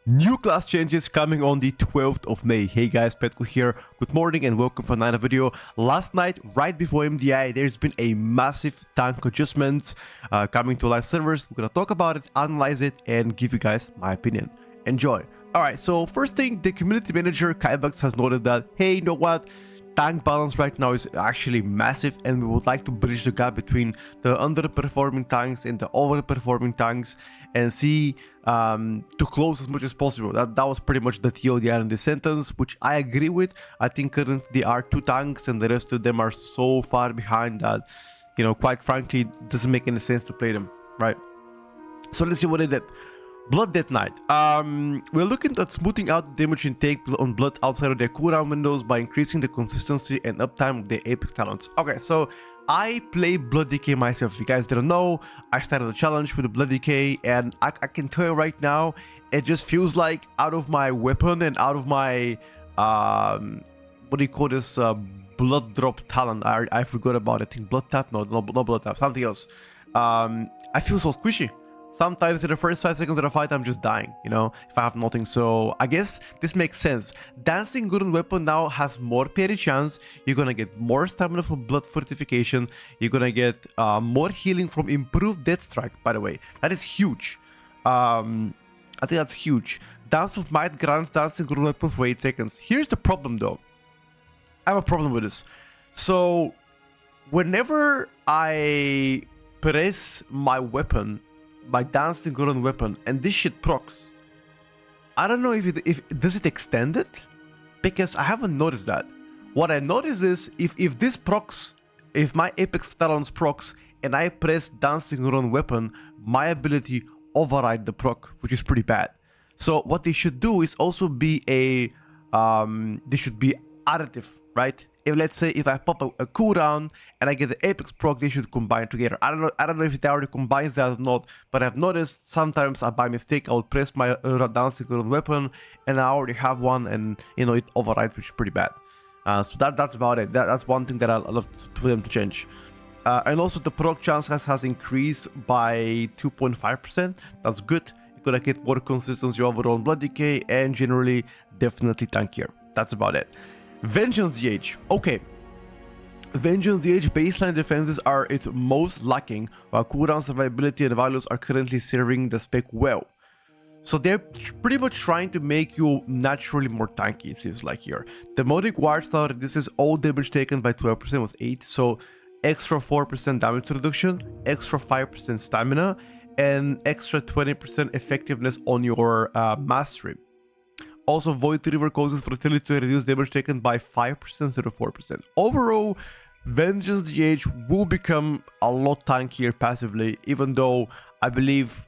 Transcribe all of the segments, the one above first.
New class changes coming on the 12th of May. Hey guys, Petko here. Good morning and welcome for another video. Last night, right before MDI, there's been a massive tank adjustment coming to live servers. We're gonna talk about it, analyze it, and give you guys my opinion. Enjoy. Alright, so first thing, the community manager Kaibax has noted that, hey, you know what? Tank balance right now is actually massive, and we would like to bridge the gap between the underperforming tanks and the overperforming tanks and see to close as much as possible. That was pretty much the TLDR in this sentence, which I agree with. I think currently there are two tanks and the rest of them are so far behind that, you know, quite frankly, it doesn't make any sense to play them, right? So let's see what they did. Blood Death Knight. We're looking at smoothing out the damage intake on Blood outside of their cooldown windows by increasing the consistency and uptime of their apex talents. Okay, so I play Blood DK myself. If you guys didn't know, I started a challenge with the Blood DK, and I can tell you right now, it just feels like out of my weapon and out of my what do you call this, blood drop talent. I forgot about it. I think blood tap. No, blood tap, something else. I feel so squishy. Sometimes in the first 5 seconds of the fight, I'm just dying, you know, if I have nothing. So I guess this makes sense. Dancing good on weapon now has more parry chance. You're gonna get more stamina from blood fortification. You're gonna get more healing from improved death strike, by the way. That is huge. I think that's huge. Dance of Might grants dancing good on weapons for 8 seconds. Here's the problem though. I have a problem with this. So whenever I press my weapon by dancing good on weapon and this shit procs, I don't know if does it extend it, because I haven't noticed that. What I noticed is if this procs, if my apex talents procs and I press dancing good on weapon, my ability override the proc, which is pretty bad. So what they should do is also be a they should be additive, right? If let's say if I pop a cooldown and I get the apex proc, they should combine together. I don't know if it already combines that or not, but I've noticed sometimes by mistake I'll press my dancing good on weapon and I already have one, and you know it overrides, which is pretty bad. So that's about it. That's one thing that I love for them to change. And also the proc chance has increased by 2.5%. That's good. You're gonna get more consistency overall on Blood Decay and generally definitely tankier. That's about it. Vengeance DH. Okay. Vengeance DH baseline defenses are its most lacking, while cooldown, survivability, and values are currently serving the spec well. So they're pretty much trying to make you naturally more tanky, it seems like here. Demonic Ward now reduces all damage taken by 12%, was 8, so extra 4% damage reduction, extra 5% stamina, and extra 20% effectiveness on your mastery. Also, Void River causes fertility to reduce damage taken by 5% instead of 4%. Overall, Vengeance DH will become a lot tankier passively, even though I believe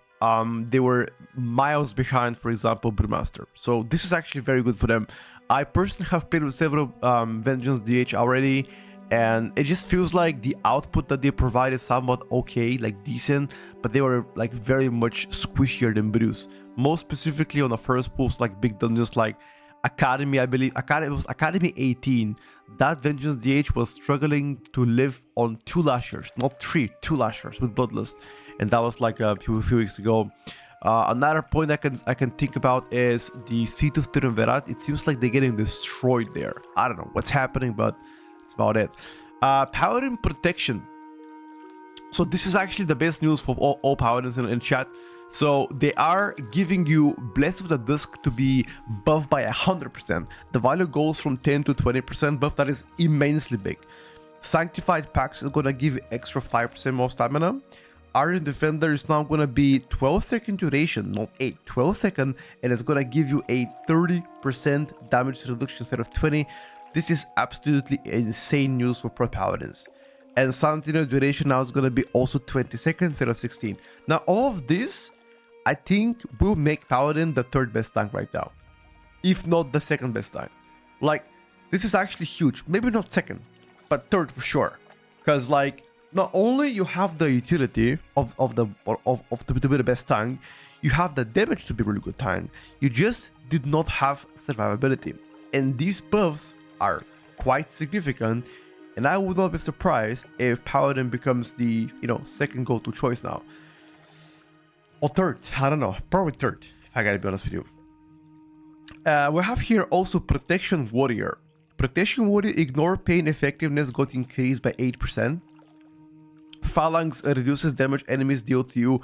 they were miles behind, for example, Brewmaster. So this is actually very good for them. I personally have played with several Vengeance DH already, and it just feels like the output that they provide is somewhat okay, like decent, but they were like very much squishier than Brews. Most specifically on the first pulse, like big dungeons like Academy, I believe, it was Academy 18. That Vengeance DH was struggling to live on 2 lashers, not 3, 2 lashers with Bloodlust, and that was like a few weeks ago. Another point I can think about is the Seat of Triumvirat. It seems like they're getting destroyed there. I don't know what's happening, but that's about it. Paladin Protection. So this is actually the best news for all Paladins in chat. So they are giving you Blessed with the Dusk to be buffed by 100%. The value goes from 10 to 20% buff. That is immensely big. Sanctified Pax is going to give you extra 5% more stamina. Iron Defender is now going to be 12-second duration, not 8, 12-second, and it's going to give you a 30% damage reduction instead of 20. This is absolutely insane news for Prot Paladins. And Sentinel duration now is going to be also 20 seconds instead of 16. Now all of this, I think, will make Paladin the 3rd best tank right now, if not the 2nd best tank. Like, this is actually huge. Maybe not 2nd, but 3rd for sure. Because like, not only you have the utility to be the best tank, you have the damage to be a really good tank. You just did not have survivability, and these buffs are quite significant. And I would not be surprised if Paladin becomes the, you know, 2nd go-to choice now. Or 3rd, I don't know, probably 3rd, if I gotta be honest with you. We have here also Protection Warrior. Protection Warrior ignore pain effectiveness got increased by 8%. Phalanx reduces damage enemies deal to you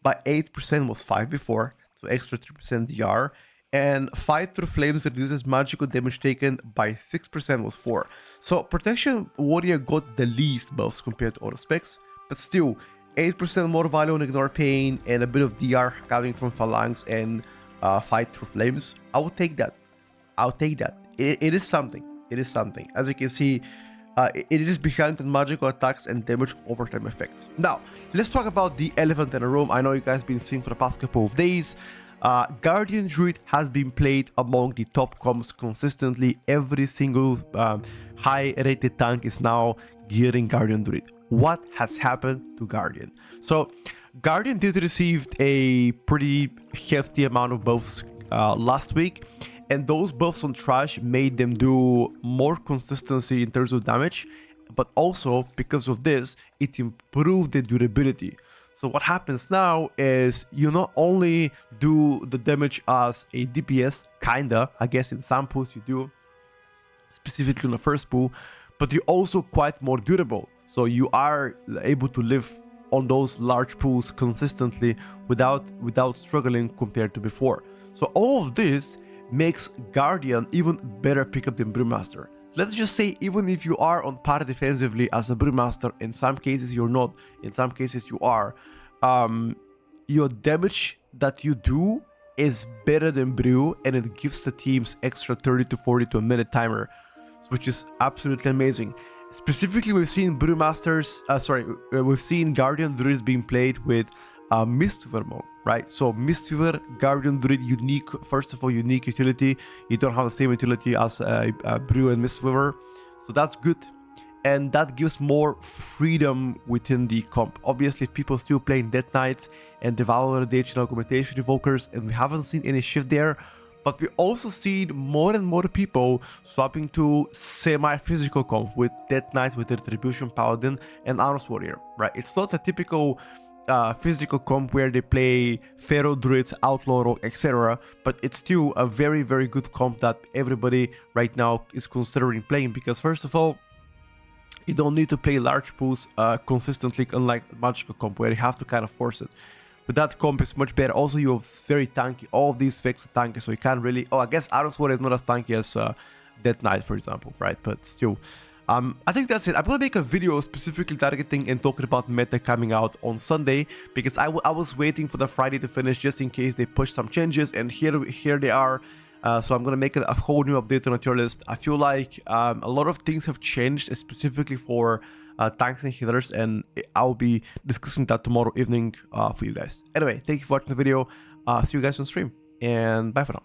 by 8%, was 5 before, so extra 3% DR. And Fight Through Flames reduces magical damage taken by 6%, was 4. So Protection Warrior got the least buffs compared to other specs, but still 8% more value on Ignore Pain and a bit of DR coming from Phalanx and Fight Through Flames. I would take that. I'll take that. It is something. It is something. As you can see, it is behind on magical attacks and damage overtime effects. Now, let's talk about the elephant in the room. I know you guys been seeing for the past couple of days. Guardian Druid has been played among the top comps consistently. Every single high-rated tank is now gearing Guardian Druid. What has happened to Guardian? So, Guardian did receive a pretty hefty amount of buffs last week, and those buffs on Trash made them do more consistency in terms of damage, but also because of this, it improved the durability. So what happens now is you not only do the damage as a DPS, kinda, I guess in some pools you do, specifically in the first pool, but you're also quite more durable. So you are able to live on those large pools consistently without struggling compared to before. So all of this makes Guardian even better pickup than Brewmaster. Let's just say even if you are on par defensively as a Brewmaster, in some cases you're not, in some cases you are, your damage that you do is better than Brew, and it gives the teams extra 30 to 40 to a minute timer, which is absolutely amazing. Specifically, we've seen Brewmasters, we've seen Guardian Druids being played with Mistweaver mode, right? So Mistweaver, Guardian Druid, unique, first of all, unique utility. You don't have the same utility as Brew and Mistweaver, so that's good. And that gives more freedom within the comp. Obviously, people still playing Death Knights and Devourer, DHL Augmentation Evokers, and we haven't seen any shift there. But we also see more and more people swapping to semi-physical comp with Death Knight, with Retribution Paladin, and Arms Warrior, right? It's not a typical physical comp where they play Pharaoh Druids, Outlaw Rogue, etc. But it's still a very, very good comp that everybody right now is considering playing, because first of all, you don't need to play large pools consistently, unlike Magical comp where you have to kind of force it. But that comp is much better. Also, you have very tanky. All of these specs are tanky, so you can't really... Oh, I guess Arms Warrior is not as tanky as Death Knight, for example, right? But still... I think that's it. I'm gonna make a video specifically targeting and talking about meta coming out on Sunday, because I was waiting for the Friday to finish just in case they push some changes, and here they are. So I'm gonna make a whole new update on the tier list. I feel like a lot of things have changed, specifically for tanks and healers, and I'll be discussing that tomorrow evening for you guys. Anyway, thank you for watching the video. See you guys on stream, and bye for now.